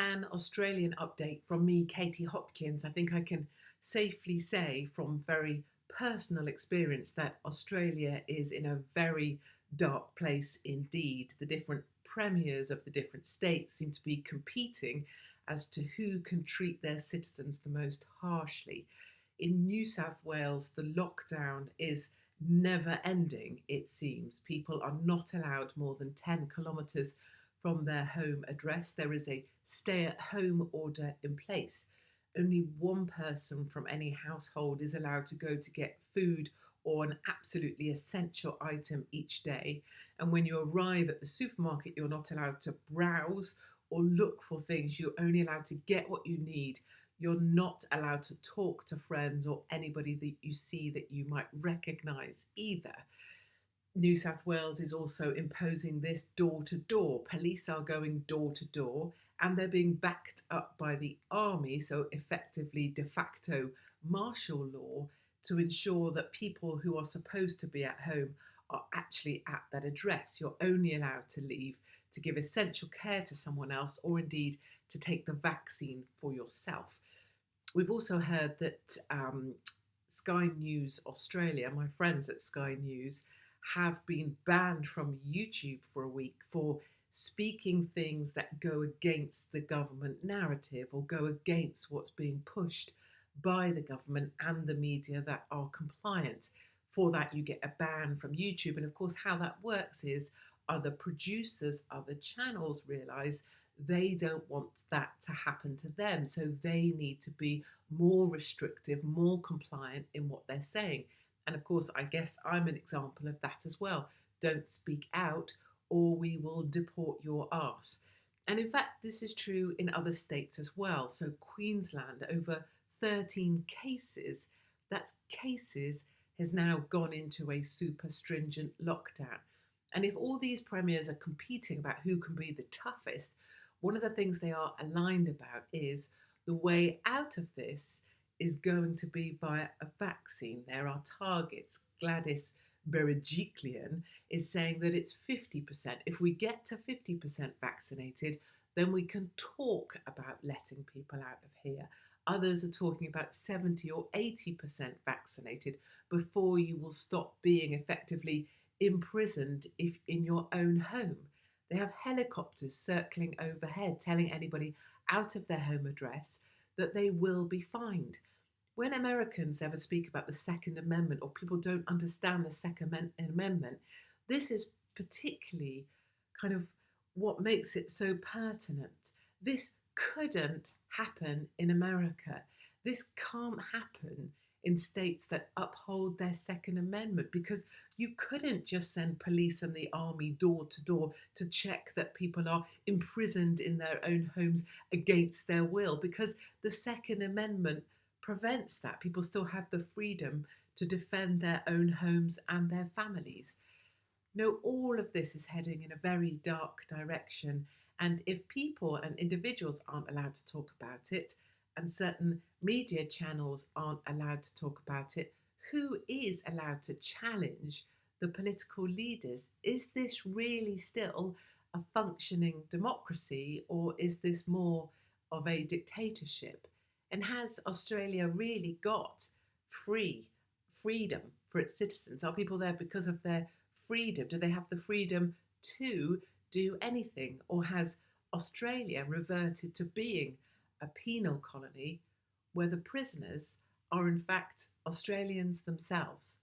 An Australian update from me, Katie Hopkins. I think I can safely say from very personal experience that Australia is in a very dark place indeed. The different premiers of the different states seem to be competing as to who can treat their citizens the most harshly. In New South Wales, the lockdown is never ending, it seems. People are not allowed more than 10 kilometres from their home address. There is a stay at home order in place. Only one person from any household is allowed to go to get food or an absolutely essential item each day. And when you arrive at the supermarket, you're not allowed to browse or look for things. You're only allowed to get what you need. You're not allowed to talk to friends or anybody that you see that you might recognise either. New South Wales is also imposing this door to door. Police are going door to door and they're being backed up by the army, so effectively de facto martial law, to ensure that people who are supposed to be at home are actually at that address. You're only allowed to leave to give essential care to someone else or indeed to take the vaccine for yourself. We've also heard that Sky News Australia, my friends at Sky News, have been banned from YouTube for a week for speaking things that go against the government narrative or go against what's being pushed by the government and the media that are compliant. For that, you get a ban from YouTube. And of course, how that works is other producers, other channels realise they don't want that to happen to them. So they need to be more restrictive, more compliant in what they're saying. And of course, I guess I'm an example of that as well. Don't speak out or we will deport your arse. And in fact, this is true in other states as well. So Queensland, over 13 cases, that's cases, has now gone into a super stringent lockdown. And if all these premiers are competing about who can be the toughest, one of the things they are aligned about is the way out of this is going to be via a vaccine. There are targets. Gladys Berejiklian is saying that it's 50%. If we get to 50% vaccinated, then we can talk about letting people out of here. Others are talking about 70 or 80% vaccinated before you will stop being effectively imprisoned if in your own home. They have helicopters circling overhead telling anybody out of their home address that they will be fined. When Americans ever speak about the Second Amendment or people don't understand the Second Amendment, this is particularly kind of what makes it so pertinent. This couldn't happen in America. This can't happen in states that uphold their Second Amendment because you couldn't just send police and the army door to door to check that people are imprisoned in their own homes against their will because the Second Amendment prevents that. People still have the freedom to defend their own homes and their families. No, all of this is heading in a very dark direction. And if people and individuals aren't allowed to talk about it, and certain media channels aren't allowed to talk about it, who is allowed to challenge the political leaders? Is this really still a functioning democracy, or is this more of a dictatorship? And has Australia really got freedom for its citizens? Are people there because of their freedom? Do they have the freedom to do anything? Or has Australia reverted to being a penal colony where the prisoners are in fact Australians themselves?